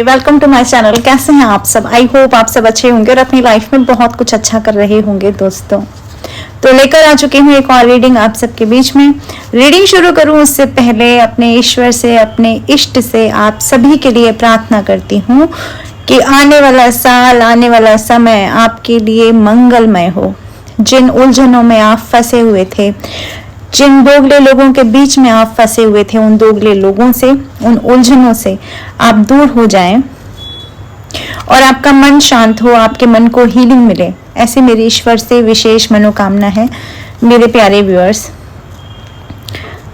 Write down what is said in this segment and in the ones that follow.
Welcome to my channel. कैसे हैं आप सब? आई होप आप सब अच्छे होंगे और अपनी लाइफ में बहुत कुछ अच्छा कर रहे होंगे दोस्तों। तो लेकर आ चुकी हूँ एक और रीडिंग आप सबके बीच में। रीडिंग शुरू करूँ उससे पहले अपने ईश्वर से, अपने इष्ट से आप सभी के लिए प्रार्थना करती हूँ कि आने वाला साल, आने वाला समय आपके लिए मंगलमय हो। जिन उलझनों में आप फंसे हुए थे, जिन दोगले लोगों के बीच में आप फंसे हुए थे, उन दोगले लोगों से, उन उलझनों से आप दूर हो जाएं और आपका मन शांत हो, आपके मन को हीलिंग मिले, ऐसे मेरे ईश्वर से विशेष मनोकामना है मेरे प्यारे व्यूअर्स।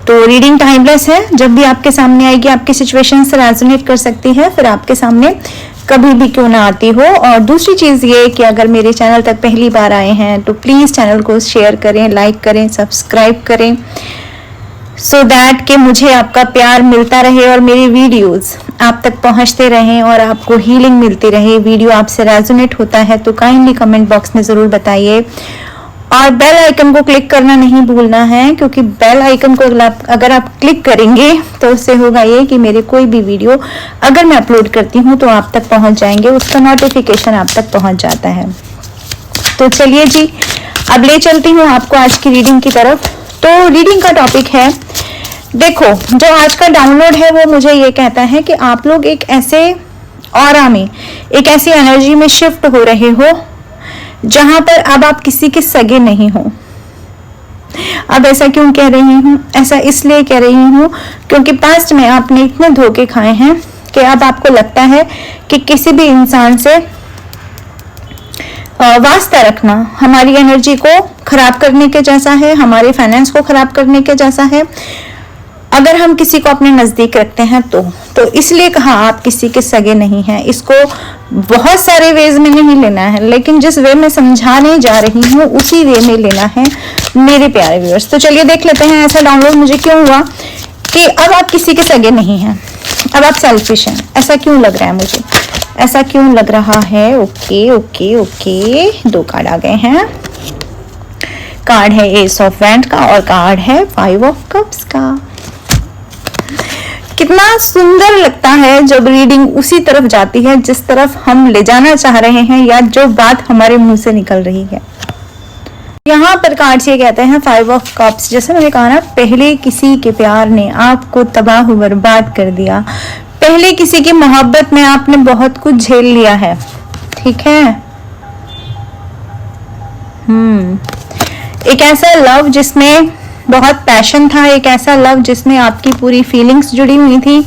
तो रीडिंग टाइमलेस है, जब भी आपके सामने आएगी आपकी सिचुएशन से रेजोनेट कर सकती है, फिर आपके सामने कभी भी क्यों ना आती हो। और दूसरी चीज़ ये कि अगर मेरे चैनल तक पहली बार आए हैं तो प्लीज़ चैनल को शेयर करें, लाइक करें, सब्सक्राइब करें, सो दैट कि मुझे आपका प्यार मिलता रहे और मेरी वीडियोस आप तक पहुंचते रहें और आपको हीलिंग मिलती रहे। वीडियो आपसे रेजोनेट होता है तो काइंडली कमेंट बॉक्स में ज़रूर बताइए और बेल आइकन को क्लिक करना नहीं भूलना है, क्योंकि बेल आइकन को अगर आप क्लिक करेंगे तो उससे होगा ये कि मेरे कोई भी वीडियो अगर मैं अपलोड करती हूँ तो आप तक पहुँच जाएंगे, उसका नोटिफिकेशन आप तक पहुँच जाता है। तो चलिए जी, अब ले चलती हूँ आपको आज की रीडिंग की तरफ। तो रीडिंग का टॉपिक है, देखो जो आज का डाउनलोड है वो मुझे ये कहता है कि आप लोग एक ऐसे ऑरा में, एक ऐसी एनर्जी में शिफ्ट हो रहे हो जहां पर अब आप किसी के सगे नहीं हो। अब ऐसा क्यों कह रही हूं? ऐसा इसलिए कह रही हूं क्योंकि पास्ट में आपने इतने धोखे खाए हैं कि अब आपको लगता है कि किसी भी इंसान से वास्ता रखना हमारी एनर्जी को खराब करने के जैसा है, हमारे फाइनेंस को खराब करने के जैसा है अगर हम किसी को अपने नजदीक रखते हैं तो इसलिए कहा आप किसी के सगे नहीं हैं। इसको बहुत सारे वेज में नहीं लेना है, लेकिन जिस वे में समझाने जा रही हूँ उसी वे में लेना है मेरे प्यारे व्यूअर्स। तो चलिए देख लेते हैं ऐसा डाउनलोड मुझे क्यों हुआ कि अब आप किसी के सगे नहीं हैं, अब आप सेल्फिश हैं। ऐसा क्यों लग रहा है मुझे, ऐसा क्यों लग रहा है? ओके ओके ओके, दो कार्ड आ गए हैं। कार्ड है एस ऑफ वैंड का और कार्ड है 5 ऑफ कप्स का। कितना सुंदर लगता है जब रीडिंग उसी तरफ जाती है जिस तरफ हम ले जाना चाह रहे हैं या जो बात हमारे मुंह से निकल रही है। यहाँ पर कार्ड्स ये कहते हैं 5 ऑफ कप्स, जैसे मैंने कहा ना, पहले किसी के प्यार ने आपको तबाह बर्बाद कर दिया, पहले किसी की मोहब्बत में आपने बहुत कुछ झेल लिया है, ठीक है। एक ऐसा लव जिसमें बहुत पैशन था, एक ऐसा लव जिसमें आपकी पूरी फीलिंग्स जुड़ी हुई थी,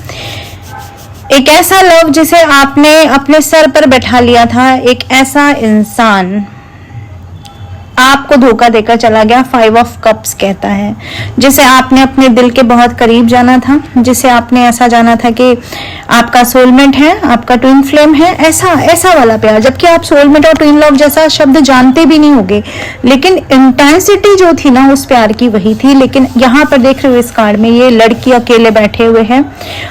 एक ऐसा लव जिसे आपने अपने सर पर बैठा लिया था, एक ऐसा इंसान आपको धोखा देकर चला गया। 5 ऑफ कप्स कहता है जिसे आपने अपने दिल के बहुत करीब जाना था, जिसे आपने ऐसा जाना था कि आपका सोलमेट है, आपका ट्विन फ्लेम है, ऐसा वाला प्यार, जबकि आप सोलमेट और ट्विन लव जैसा शब्द जानते भी नहीं होगे, लेकिन इंटेंसिटी जो थी ना उस प्यार की वही थी। लेकिन यहाँ पर देख रहे हो इस कार्ड में ये लड़की अकेले बैठे हुए हैं,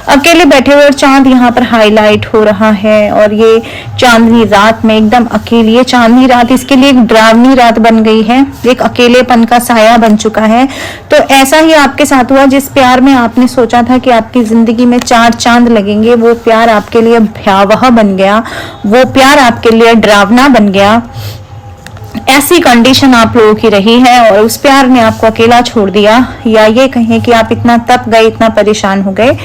अकेले बैठे हुए और चांद यहाँ पर हाईलाइट हो रहा है और ये चांदनी रात में एकदम अकेली, ये चांदनी रात इसके लिए एक डरावनी रात बन गई है, एक अकेलेपन का साया बन चुका है। तो ऐसा ही आपके साथ हुआ, जिस प्यार में आपने सोचा था कि आपकी जिंदगी में 4 चांद लगेंगे, वो प्यार आपके लिए भयावह बन गया, वो प्यार आपके लिए डरावना बन गया। ऐसी कंडीशन आप लोगों की रही है और उस प्यार ने आपको अकेला छोड़ दिया, या ये कहें कि आप इतना तप गए, इतना परेशान हो गए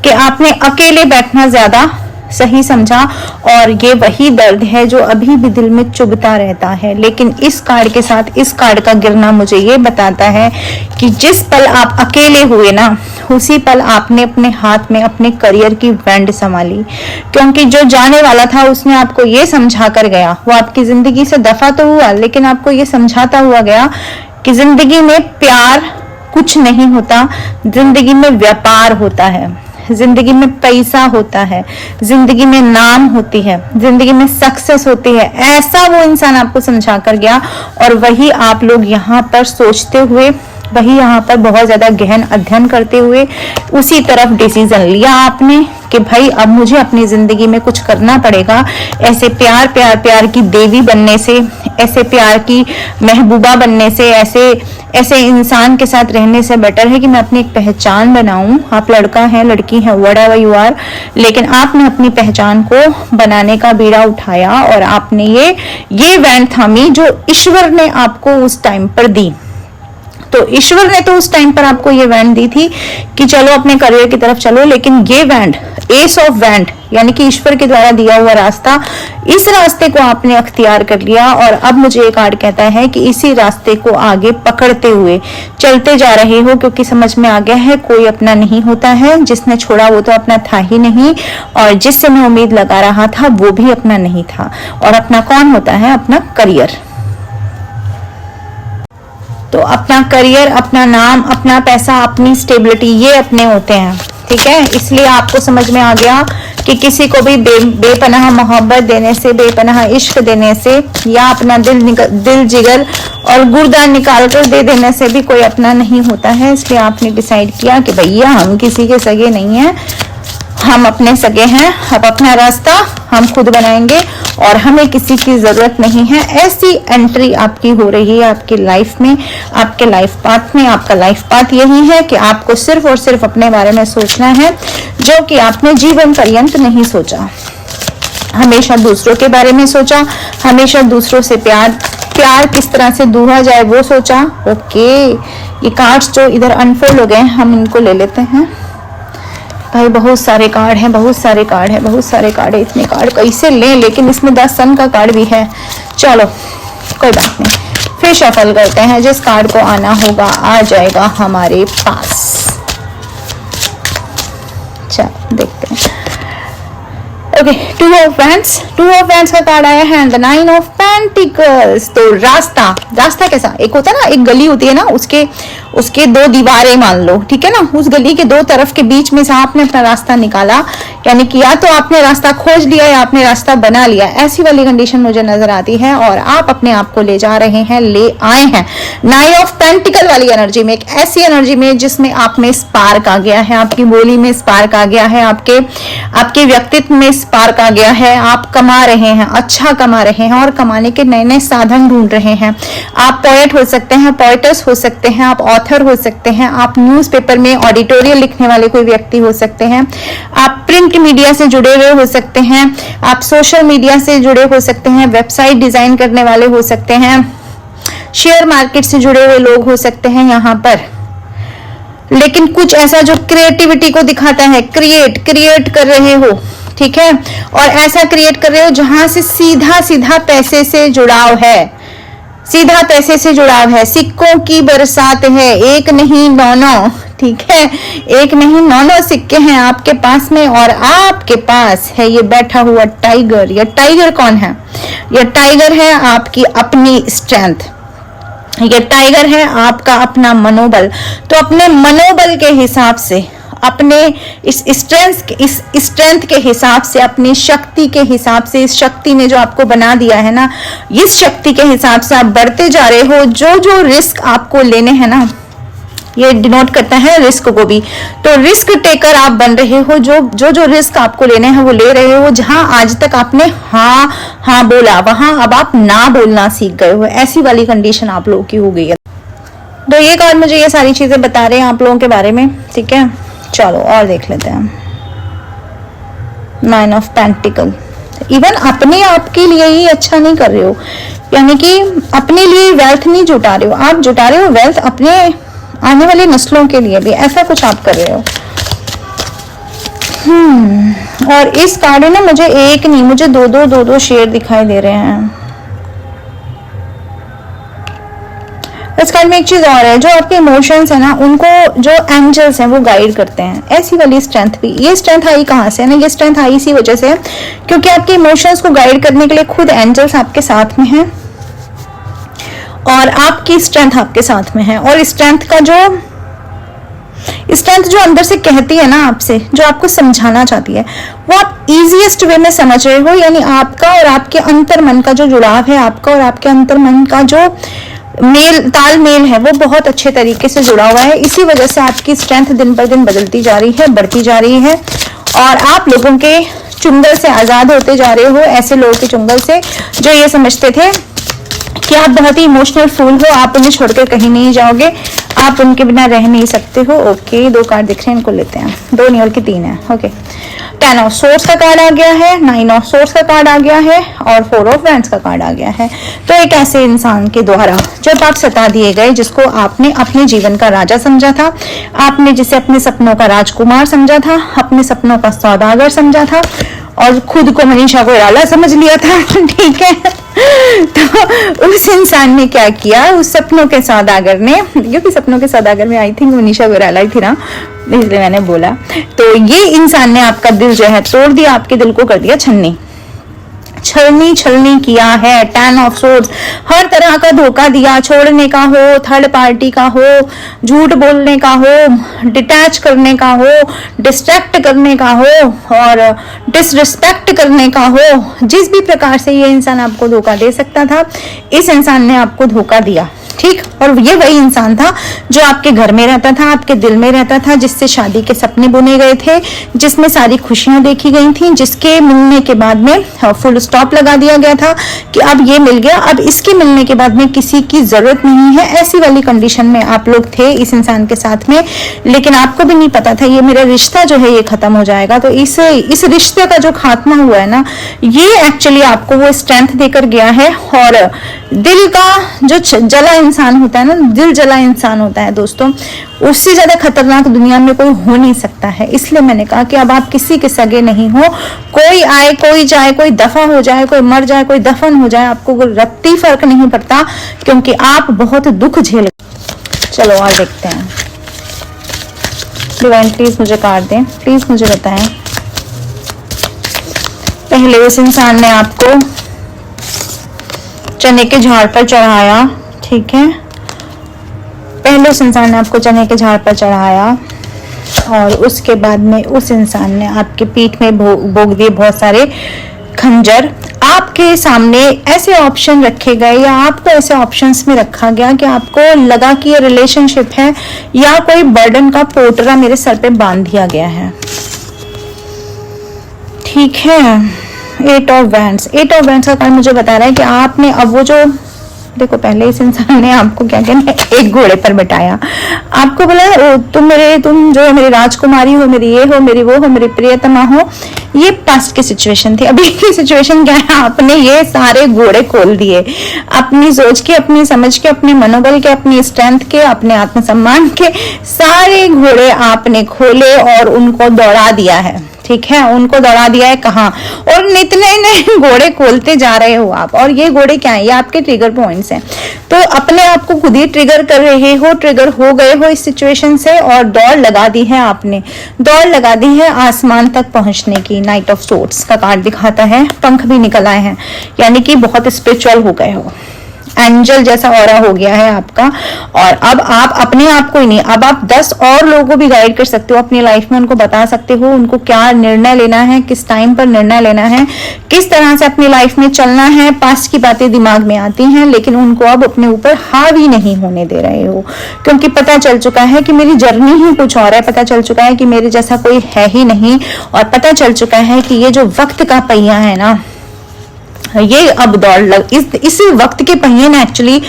कि आपने अकेले बैठना ज्यादा सही समझा। और ये वही दर्द है जो अभी भी दिल में चुभता रहता है। लेकिन इस कार्ड के साथ इस कार्ड का गिरना मुझे ये बताता है कि जिस पल आप अकेले हुए ना, उसी पल आपने अपने हाथ में अपने करियर की बैंड संभाली, क्योंकि जो जाने वाला था उसने आपको ये समझा कर गया, वो आपकी जिंदगी से दफा तो हुआ लेकिन आपको ये समझाता हुआ गया कि जिंदगी में प्यार कुछ नहीं होता, जिंदगी में व्यापार होता है, जिंदगी में पैसा होता है, जिंदगी में नाम होती है, जिंदगी में सक्सेस होती है। ऐसा वो इंसान आपको समझा कर गया और वही आप लोग यहाँ पर सोचते हुए, वही यहाँ पर बहुत ज्यादा गहन अध्ययन करते हुए उसी तरफ डिसीजन लिया आपने कि भाई अब मुझे अपनी जिंदगी में कुछ करना पड़ेगा। ऐसे प्यार की देवी बनने से, ऐसे प्यार की महबूबा बनने से, ऐसे ऐसे इंसान के साथ रहने से बेटर है कि मैं अपनी एक पहचान बनाऊं। आप लड़का है, लड़की है, व्हाटएवर यू आर, लेकिन आपने अपनी पहचान को बनाने का बीड़ा उठाया और आपने ये वैन थामी जो ईश्वर ने आपको उस टाइम पर दी। तो ईश्वर ने तो उस टाइम पर आपको ये वैंड दी थी कि चलो अपने करियर की तरफ चलो, लेकिन ये वैंड, एस ऑफ वैंड, यानी कि ईश्वर के द्वारा दिया हुआ रास्ता, इस रास्ते को आपने अख्तियार कर लिया। और अब मुझे ये कार्ड कहता है कि इसी रास्ते को आगे पकड़ते हुए चलते जा रहे हो, क्योंकि समझ में आ गया है कोई अपना नहीं होता है। जिसने छोड़ा वो तो अपना था ही नहीं, और जिससे मैं उम्मीद लगा रहा था वो भी अपना नहीं था। और अपना कौन होता है? अपना करियर। तो अपना करियर, अपना नाम, अपना पैसा, अपनी स्टेबिलिटी, ये अपने होते हैं, ठीक है। इसलिए आपको समझ में आ गया कि किसी को भी बेपनाह मोहब्बत देने से, बेपनाह इश्क देने से, या अपना दिल जिगर और गुर्दा निकाल कर दे देने से भी कोई अपना नहीं होता है। इसलिए आपने डिसाइड किया कि भैया हम किसी के सगे नहीं हैं, हम अपने सगे हैं। अब अपना रास्ता हम खुद बनाएंगे और हमें किसी की जरूरत नहीं है। ऐसी एंट्री आपकी हो रही है आपकी लाइफ में, आपके लाइफ पाथ में। आपका लाइफ पाथ यही है कि आपको सिर्फ और सिर्फ अपने बारे में सोचना है, जो कि आपने जीवन पर्यंत नहीं सोचा। हमेशा दूसरों के बारे में सोचा, हमेशा दूसरों से प्यार किस तरह से दूहा जाए वो सोचा। ओके, ये कार्ड्स जो इधर अनफोल्ड हो गए हम इनको ले लेते हैं। भाई बहुत सारे कार्ड हैं, बहुत सारे कार्ड हैं, बहुत सारे कार्ड है। इतने कार्ड कैसे लें? लेकिन इसमें 10 सन का कार्ड भी है। चलो कोई बात नहीं, फिर शफल करते हैं। जिस कार्ड को आना होगा आ जाएगा हमारे पास। चलो देखते हैं। ओके, टू ऑफ वैंड्स का कार्ड आया है, द 9 ऑफ पेंटिकल्स। तो रास्ता कैसा? एक होता है ना, एक गली होती है ना, उसके 2 दीवारें मान लो, ठीक है ना। उस गली के 2 तरफ के बीच में से आपने अपना रास्ता निकाला, यानी कि या तो आपने रास्ता खोज लिया या आपने रास्ता बना लिया। ऐसी वाली कंडीशन मुझे नजर आती है और आप अपने आप को ले जा रहे हैं, ले आए हैं 9 ऑफ पेंटिकल वाली एनर्जी में, एक ऐसी एनर्जी में जिसमें आप में स्पार्क आ गया है, आपकी बोली में स्पार्क आ गया है, आपके व्यक्तित्व में स्पार्क आ गया है। आप कमा रहे हैं, अच्छा कमा रहे हैं और कमाने के नए नए साधन ढूंढ रहे हैं। आप पोएट हो सकते हैं, पोएटस हो सकते हैं, आप ऑथर हो सकते हैं, आप न्यूज़पेपर में एडिटोरियल लिखने वाले कोई व्यक्ति हो सकते हैं, आप प्रिंट मीडिया से जुड़े हुए हो सकते हैं, आप सोशल मीडिया से जुड़े हो सकते हैं, वेबसाइट डिजाइन करने वाले हो सकते हैं, शेयर मार्केट से जुड़े हुए लोग हो सकते हैं यहाँ पर। लेकिन कुछ ऐसा जो क्रिएटिविटी को दिखाता है, क्रिएट कर रहे हो, ठीक है। और ऐसा क्रिएट कर रहे हो जहां से सीधा पैसे से जुड़ाव है, सीधा पैसे से जुड़ाव है। सिक्कों की बरसात है, एक नहीं 9, ठीक है। एक नहीं 9 सिक्के हैं आपके पास में। और आपके पास है ये बैठा हुआ टाइगर। ये टाइगर कौन है? ये टाइगर है आपकी अपनी स्ट्रेंथ, ये टाइगर है आपका अपना मनोबल। तो अपने मनोबल के हिसाब से, अपने इस स्ट्रेंथ के हिसाब से, अपनी शक्ति के हिसाब से, इस शक्ति ने जो आपको बना दिया है ना, इस शक्ति के हिसाब से आप बढ़ते जा रहे हो। जो रिस्क आपको लेने हैं ना, ये डिनोट करता है रिस्क को भी। तो रिस्क टेकर आप बन रहे हो, जो रिस्क आपको लेने हैं वो ले रहे हो। जहां आज तक आपने हाँ बोला, वहां अब आप ना बोलना सीख गए हो। ऐसी वाली कंडीशन आप लोगों की हो गई है। तो ये कार्ड मुझे ये सारी चीजें बता रहे हैं आप लोगों के बारे में, ठीक है। चलो और देख लेते हैं। 9 ऑफ पेंटिकल। इवन अपने आप के लिए ही अच्छा नहीं कर रहे हो, यानी कि अपने लिए वेल्थ नहीं जुटा रहे हो, आप जुटा रहे हो वेल्थ अपने आने वाली नस्लों के लिए भी, ऐसा कुछ आप कर रहे हो। और इस कार्ड में ना मुझे एक नहीं, मुझे दो शेर दिखाई दे रहे हैं। इस कार्ड में एक चीज और है, जो आपके इमोशंस है ना, उनको जो एंजल्स हैं वो गाइड करते हैं। ऐसी वाली स्ट्रेंथ भी, ये स्ट्रेंथ आई कहाँ से है ना, ये स्ट्रेंथ आई इसी वजह से क्योंकि आपके इमोशंस को गाइड करने के लिए खुद एंजल्स आपके साथ में हैं और आपकी स्ट्रेंथ आपके साथ में है। और स्ट्रेंथ जो अंदर से कहती है ना आपसे, जो आपको समझाना चाहती है, वो आप इजीएस्ट वे में समझ रहे हो। यानी आपका और आपके अंतर्मन का जो जुड़ाव है, आपका और आपके अंतर्मन का जो तालमेल है, वो बहुत अच्छे तरीके से जुड़ा हुआ है। इसी वजह से आपकी स्ट्रेंथ दिन पर दिन बदलती जा रही है, बढ़ती जा रही है और आप लोगों के चुंगल से आजाद होते जा रहे हो, ऐसे लोगों के चुंगल से जो ये समझते थे कि आप बहुत ही इमोशनल फूल हो, आप उन्हें छोड़कर कहीं नहीं जाओगे, आप उनके बिना रह नहीं सकते हो। ओके, 2 कार्ड दिख रहे हैं, इनको लेते हैं। 2 नहीं बल्कि 3 है। ओके, 10 ऑफ सोर्ड्स का कार्ड आ गया है, 9 ऑफ सोर्ड्स का कार्ड आ गया है और 4 ऑफ वैंड्स का कार्ड आ गया है। तो एक ऐसे इंसान के द्वारा जब आप सता दिए गए, जिसको आपने अपने जीवन का राजा समझा था, आपने जिसे अपने सपनों का राजकुमार समझा था, अपने सपनों का सौदागर समझा था और खुद को मनीषा कोइराला समझ लिया था, ठीक है। तो उस इंसान ने क्या किया, उस सपनों के सौदागर ने, क्योंकि सपनों के सौदागर में आई थिंक मनीषा कोइराला ही थी ना, इसलिए मैंने बोला, तो ये इंसान ने आपका दिल जो है तोड़ दिया, आपके दिल को कर दिया छलनी छलनी किया है। 10 ऑफ सोर्ड्स, हर तरह का धोखा दिया, छोड़ने का हो, थर्ड पार्टी का हो, झूठ बोलने का हो, डिटैच करने का हो, डिस्ट्रैक्ट करने का हो और डिसरिस्पेक्ट करने का हो। जिस भी प्रकार से ये इंसान आपको धोखा दे सकता था, इस इंसान ने आपको धोखा दिया, ठीक। और ये वही इंसान था जो आपके घर में रहता था, आपके दिल में रहता था, जिससे शादी के सपने बुने गए थे, जिसमें सारी खुशियां देखी गई थी, जिसके मिलने के बाद में फुल स्टॉप लगा दिया गया था कि अब ये मिल गया, अब इसके मिलने के बाद में किसी की जरूरत नहीं है। ऐसी वाली कंडीशन में आप लोग थे इस इंसान के साथ में, लेकिन आपको भी नहीं पता था ये मेरा रिश्ता जो है ये खत्म हो जाएगा। तो इस रिश्ते का जो खात्मा हुआ है ना, ये एक्चुअली आपको वो स्ट्रेंथ देकर गया है। और दिल का जो जला इंसान होता है ना, दिल जला इंसान होता है दोस्तों, उससे ज्यादा खतरनाक दुनिया में कोई हो नहीं सकता है। इसलिए मैंने कहा कि अब आप किसी के सगे नहीं हो, कोई आए कोई जाए, कोई दफा हो जाए, कोई मर जाए, कोई दफन हो जाए, आपको रत्ती फर्क नहीं पड़ता, क्योंकि आप बहुत दुख झेल। चलो और देखते हैं। डिवाइन प्लीज मुझे कार्ड दें, प्लीज मुझे बताएं। पहले उस इंसान ने आपको चने के झाड़ पर चढ़ाया, ठीक है, पहले उस इंसान ने आपको चने के झाड़ पर चढ़ाया और उसके बाद में उस इंसान ने आपके पीठ में भोग दिए बहुत सारे खंजर। आपके सामने ऐसे ऑप्शन रखे गए या आपको ऐसे ऑप्शंस में रखा गया कि आपको लगा कि ये रिलेशनशिप है या कोई बर्डन का पोटरा मेरे सर पे बांध दिया गया है, ठीक है। 8 ऑफ वैंड्स का कार्ड मुझे बता रहा है कि आपने अब वो जो, देखो पहले इस इंसान ने आपको क्या कहना है, एक घोड़े पर बिठाया, आपको बोला तुम जो है मेरी राजकुमारी हो, मेरी ये हो, मेरी वो हो, मेरी प्रियतमा हो। ये पास्ट की सिचुएशन थी। अभी की सिचुएशन क्या है, आपने ये सारे घोड़े खोल दिए, अपनी सोच के, अपनी समझ के, अपने मनोबल के, अपनी स्ट्रेंथ के, अपने आत्मसम्मान के सारे घोड़े आपने खोले और उनको दौड़ा दिया है, ठीक है। उनको दौड़ा दिया है कहाँ, और इतने नए घोड़े खोलते जा रहे हो आप। और ये घोड़े क्या है, ये आपके ट्रिगर पॉइंट्स हैं। तो अपने आप को खुद ही ट्रिगर कर रहे हो, ट्रिगर हो गए हो इस सिचुएशन से और दौड़ लगा दी है आपने, दौड़ लगा दी है आसमान तक पहुंचने की। नाइट ऑफ सोर्ड्स का कार्ड दिखाता है, पंख भी निकल आए हैं, यानी कि बहुत स्पिरिचुअल हो गए हो, एंजल जैसा ऑरा हो गया है आपका। और अब आप अपने आप को ही नहीं, अब आप 10 और लोगों को भी गाइड कर सकते हो अपनी लाइफ में, उनको बता सकते हो उनको क्या निर्णय लेना है, किस टाइम पर निर्णय लेना है, किस तरह से अपनी लाइफ में चलना है। पास्ट की बातें दिमाग में आती हैं, लेकिन उनको अब अपने ऊपर हावी नहीं होने दे रहे हो, क्योंकि पता चल चुका है कि मेरी जर्नी ही कुछ और है, पता चल चुका है कि मेरे जैसा कोई है ही नहीं, और पता चल चुका है कि ये जो वक्त का पहिया है ना, ये अब इस वक्त के पहिए ने एक्चुअली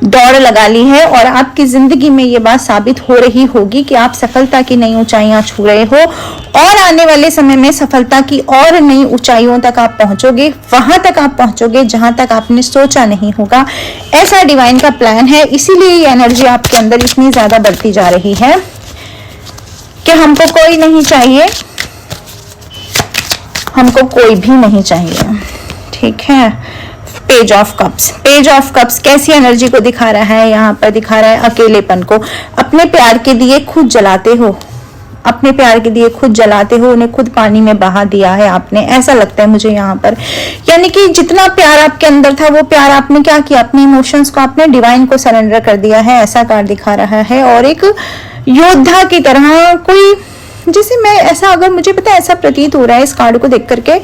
दौड़ लगा ली है। और आपकी जिंदगी में ये बात साबित हो रही होगी कि आप सफलता की नई ऊंचाइयां छू रहे हो, और आने वाले समय में सफलता की और नई ऊंचाइयों तक आप पहुंचोगे, वहां तक आप पहुंचोगे जहां तक आपने सोचा नहीं होगा। ऐसा डिवाइन का प्लान है, इसीलिए ये एनर्जी आपके अंदर इतनी ज्यादा बढ़ती जा रही है कि हमको कोई नहीं चाहिए, हमको कोई भी नहीं चाहिए, ठीक है। पेज ऑफ कप्स कैसी एनर्जी को दिखा रहा है, यहाँ पर दिखा रहा है अकेलेपन को। अपने प्यार के दिए खुद जलाते हो, अपने प्यार के दिए खुद जलाते हो, उन्हें खुद पानी में बहा दिया है आपने, ऐसा लगता है मुझे यहाँ पर। यानी कि जितना प्यार आपके अंदर था, वो प्यार आपने क्या किया, अपने इमोशंस को आपने डिवाइन को सरेंडर कर दिया है, ऐसा कार्ड दिखा रहा है। और एक योद्धा की तरह कोई, जैसे मैं ऐसा, अगर मुझे पता है, ऐसा प्रतीत हो रहा है इस कार्ड को देख करके,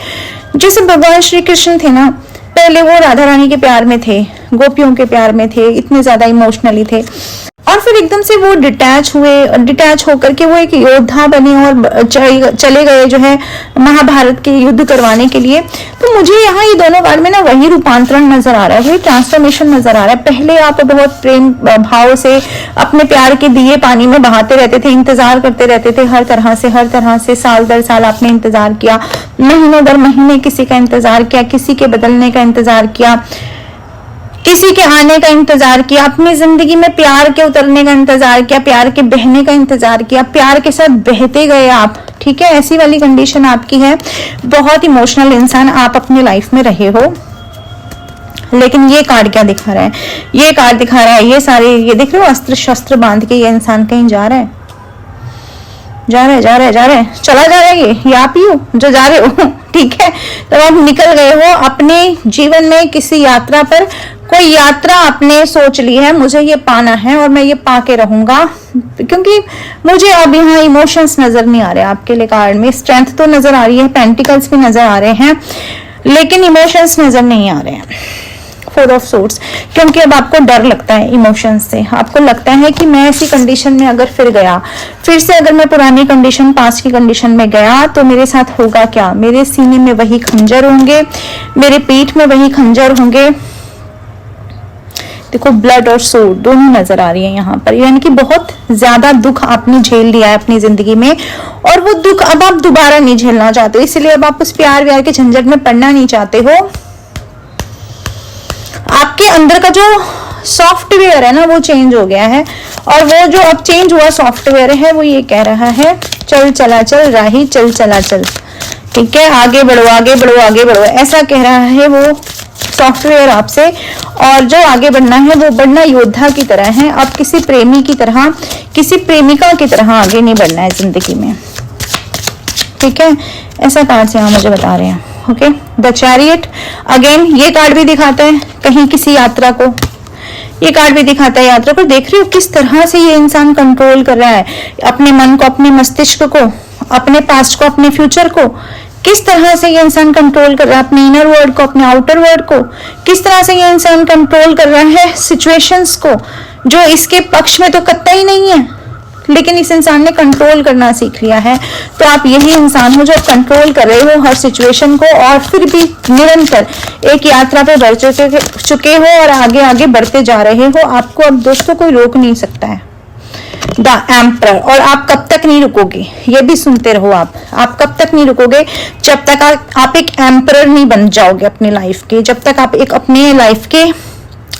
जैसे भगवान श्री कृष्ण थे ना, पहले वो राधा रानी के प्यार में थे, गोपियों के प्यार में थे, इतने ज्यादा इमोशनली थे, और फिर एकदम से वो डिटैच होकर के वो एक योद्धा बने और चले गए जो है महाभारत के युद्ध करवाने के लिए। तो मुझे यहाँ ये दोनों कार्ड में ना वही रूपांतरण नजर आ रहा है, वही ट्रांसफॉर्मेशन नजर आ रहा है। पहले आप बहुत प्रेम भाव से अपने प्यार के दिए पानी में बहाते रहते थे, इंतजार करते रहते थे हर तरह से, साल दर साल आपने इंतजार किया, महीनों दर महीने किसी का इंतजार किया, किसी के बदलने का इंतजार किया, किसी के आने का इंतजार किया, अपनी जिंदगी में प्यार के उतरने का इंतजार किया, प्यार के बहने का इंतजार किया, प्यार के साथ बहते गए आप। ठीक है, ऐसी वाली कंडीशन आपकी है। बहुत इमोशनल इंसान आप अपनी लाइफ में रहे हो। लेकिन ये कार्ड क्या दिखा रहा है? ये कार्ड दिखा रहा है ये सारे, ये देख रहे हो अस्त्र शस्त्र बांध के ये इंसान कहीं जा रहा है, चला जा रहा है ये आप ही हो जो जा रहे हो। ठीक है, तो आप निकल गए हो अपने जीवन में किसी यात्रा पर, कोई यात्रा आपने सोच ली है, मुझे ये पाना है और मैं ये पा के रहूंगा। क्योंकि मुझे अब यहाँ इमोशंस नजर नहीं आ रहे आपके लिए कार्ड में, स्ट्रेंथ तो नजर आ रही है, पेंटिकल्स भी नजर आ रहे हैं, लेकिन इमोशंस नजर नहीं आ रहे हैं। 4 ऑफ सोर्ड्स, क्योंकि अब आपको डर लगता है इमोशंस से। आपको लगता है कि मैं ऐसी कंडीशन में अगर फिर से अगर मैं पुरानी कंडीशन, पास्ट की कंडीशन में गया तो मेरे साथ होगा क्या? मेरे सीने में वही खंजर होंगे, मेरे पीठ में वही खंजर होंगे। देखो ब्लड और सोड दोनों नजर आ रही है यहाँ पर, यानी कि बहुत ज्यादा दुख आपने झेल लिया है अपनी जिंदगी में, और वो दुख अब आप दोबारा नहीं झेलना चाहते हो, इसलिए अब आप उस प्यार व्यार के झंझट में पड़ना नहीं चाहते हो। आपके अंदर का जो सॉफ्टवेयर है ना वो चेंज हो गया है, और वो जो अब चेंज हुआ सॉफ्टवेयर है वो ये कह रहा है चल चला चल राही चल चला चल। ठीक है, आगे बढ़ो आगे बढ़ो आगे बढ़ो, ऐसा कह रहा है वो सॉफ्टवेयर आपसे। और जो आगे बढ़ना है वो बढ़ना योद्धा की तरह है, अब किसी प्रेमी की तरह, किसी प्रेमिका की तरह आगे नहीं बढ़ना है जिंदगी में। ठीक है, ऐसा कार्ड से यहाँ मुझे बता रहे हैं। ओके, द चैरियट अगेन, ये कार्ड भी दिखाता है कहीं किसी यात्रा को, ये कार्ड भी दिखाता है यात्रा को। देख रही हो किस तरह से ये इंसान कंट्रोल कर रहा है अपने मन को, अपने मस्तिष्क को, अपने पास्ट को, अपने फ्यूचर को। किस तरह से ये इंसान कंट्रोल कर रहा है अपने इनर वर्ल्ड को, अपने आउटर वर्ल्ड को। किस तरह से ये इंसान कंट्रोल कर रहा है सिचुएशंस को, जो इसके पक्ष में तो कतई नहीं है, लेकिन इस इंसान ने कंट्रोल करना सीख लिया है। तो आप यही इंसान हो जो कंट्रोल कर रहे हो हर सिचुएशन को, और फिर भी निरंतर एक यात्रा पे बढ़ चुके हो और आगे आगे बढ़ते जा रहे हो। आपको अब दोस्तों कोई रोक नहीं सकता है। द एम्परर, और आप कब तक नहीं रुकोगे, ये भी सुनते रहो आप कब तक नहीं रुकोगे? जब तक आप एक एम्परर नहीं बन जाओगे अपनी लाइफ के, जब तक आप एक अपने लाइफ के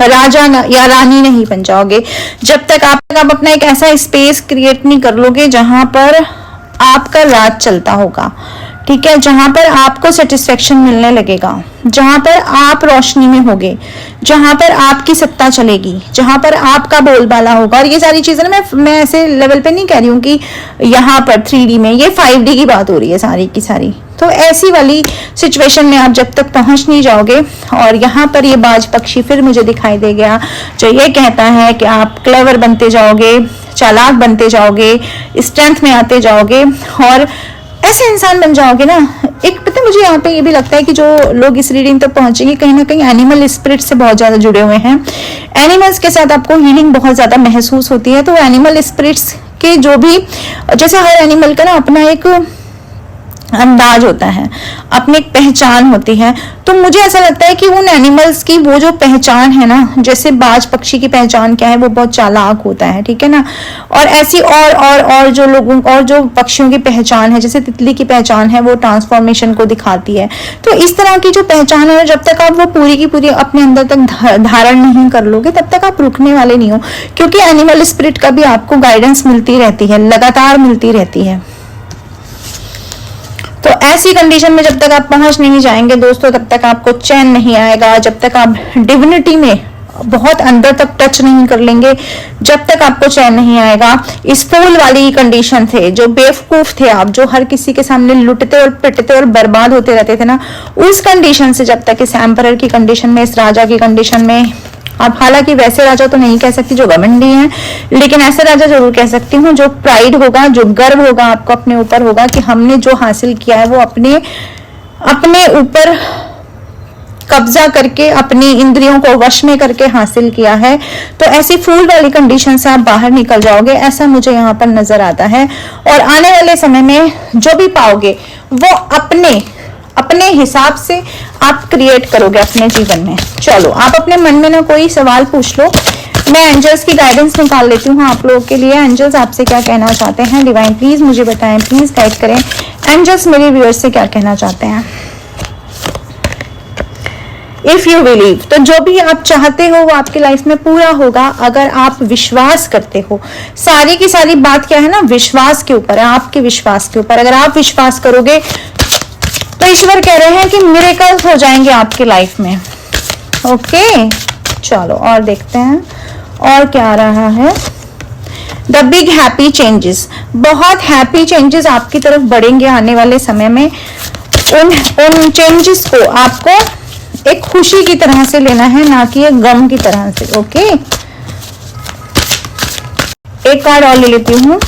राजा या रानी नहीं बन जाओगे, जब तक आप अपना एक ऐसा स्पेस क्रिएट नहीं कर लोगे जहां पर आपका राज चलता होगा। ठीक है, जहां पर आपको सेटिस्फेक्शन मिलने लगेगा, जहां पर आप रोशनी में होगे, जहां पर आपकी सत्ता चलेगी, जहां पर आपका बोलबाला होगा। और ये सारी चीजें ना मैं ऐसे लेवल पे नहीं कह रही हूँ कि यहाँ पर 3D में, ये 5D की बात हो रही है सारी की सारी। तो ऐसी वाली सिचुएशन में आप जब तक पहुंच नहीं जाओगे, और यहाँ पर ये बाज पक्षी फिर मुझे दिखाई दे गया जो ये कहता है कि आप क्लेवर बनते जाओगे, चालाक बनते जाओगे, स्ट्रेंथ में आते जाओगे, और ऐसे इंसान बन जाओगे ना। एक पता है मुझे यहाँ पे ये भी लगता है कि जो लोग इस रीडिंग तक पहुंचेंगे कहीं ना कहीं एनिमल स्पिरिट से बहुत ज्यादा जुड़े हुए हैं। एनिमल्स के साथ आपको हीलिंग बहुत ज्यादा महसूस होती है। तो एनिमल स्पिरिट्स के जो भी, जैसे हर एनिमल का ना अपना एक अंदाज होता है, अपनी एक पहचान होती है। तो मुझे ऐसा लगता है कि उन एनिमल्स की वो जो पहचान है ना, जैसे बाज पक्षी की पहचान क्या है, वो बहुत चालाक होता है। ठीक है ना, और ऐसी और जो लोगों और जो पक्षियों की पहचान है, जैसे तितली की पहचान है, वो ट्रांसफॉर्मेशन को दिखाती है। तो इस तरह की जो पहचान है, जब तक आप वो पूरी की पूरी अपने अंदर तक धारण नहीं कर लोगे, तब तक आप रुकने वाले नहीं हो, क्योंकि एनिमल स्पिरिट का भी आपको गाइडेंस मिलती रहती है, लगातार मिलती रहती है। तो ऐसी कंडीशन में जब तक आप पहुंच नहीं जाएंगे दोस्तों, तब तक आपको चैन नहीं आएगा। जब तक आप डिविनिटी में बहुत अंदर तक टच नहीं कर लेंगे, जब तक आपको चैन नहीं आएगा। इस फूल वाली कंडीशन थे, जो बेवकूफ थे आप, जो हर किसी के सामने लुटते और पिटते और बर्बाद होते रहते थे ना, उस कंडीशन से जब तक इस एम्परर की कंडीशन में, इस राजा की कंडीशन में, आप हालांकि वैसे राजा तो नहीं कह सकती जो घमंडी हैं, लेकिन ऐसे राजा जरूर कह सकती हूँ जो प्राइड होगा, जो गर्व होगा आपको अपने ऊपर होगा कि हमने जो हासिल किया है वो अपने ऊपर कब्जा करके अपनी इंद्रियों को वश में करके हासिल किया है, तो ऐसी फूल वाली कंडीशन से आप बाहर निकल जाओगे, ऐसा मुझे यहाँ पर नजर आता है। और आने वाले समय में जो भी पाओगे वो अपने अपने हिसाब से आप क्रिएट करोगे अपने जीवन में। चलो, आप अपने मन में ना कोई सवाल पूछ लो, मैं एंजल्स की गाइडेंस निकाल लेती हूँ आप लोगों के लिए। एंजल्स आपसे क्या कहना चाहते हैं, डिवाइन प्लीज मुझे बताएं, प्लीज गाइड करें। एंजल्स मेरे व्यूअर्स से क्या कहना चाहते हैं। इफ यू बिलीव, तो जो भी आप चाहते हो वो आपकी लाइफ में पूरा होगा अगर आप विश्वास करते हो। सारी की सारी बात क्या है ना, विश्वास के ऊपर है, आपके विश्वास के ऊपर। अगर आप विश्वास करोगे तो ईश्वर कह रहे हैं कि मिरेकल्स हो जाएंगे आपकी लाइफ में। ओके, चलो और देखते हैं और क्या आ रहा है। द बिग हैप्पी चेंजेस, बहुत हैप्पी चेंजेस आपकी तरफ बढ़ेंगे आने वाले समय में। उन चेंजेस को आपको एक खुशी की तरह से लेना है, ना कि एक गम की तरह से। ओके, एक कार्ड और ले लेती हूं,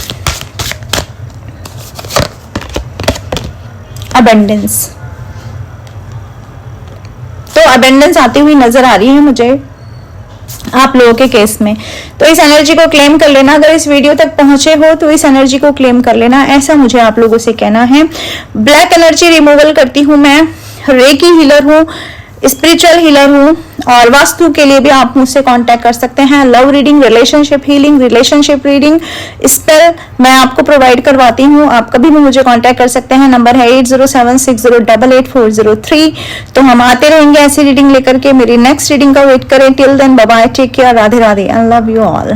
अबंडेंस। तो अबंडेंस आती हुई नजर आ रही है मुझे आप लोगों के केस में, तो इस एनर्जी को क्लेम कर लेना। अगर इस वीडियो तक पहुंचे हो तो इस एनर्जी को क्लेम कर लेना, ऐसा मुझे आप लोगों से कहना है। ब्लैक एनर्जी रिमूवल करती हूं मैं, रेकी हीलर हूं, स्पिरिचुअल हीलर हूं, और वास्तु के लिए भी आप मुझसे कांटेक्ट कर सकते हैं। Love reading, relationship healing, relationship reading, spell मैं आपको प्रोवाइड करवाती हूं। आप कभी भी मुझे कांटेक्ट कर सकते हैं। नंबर है 8076088403। तो हम आते रहेंगे ऐसी रीडिंग लेकर के। मेरी नेक्स्ट रीडिंग का वेट करें। Till then bye bye, take care, Radhe Radhe, I love you all.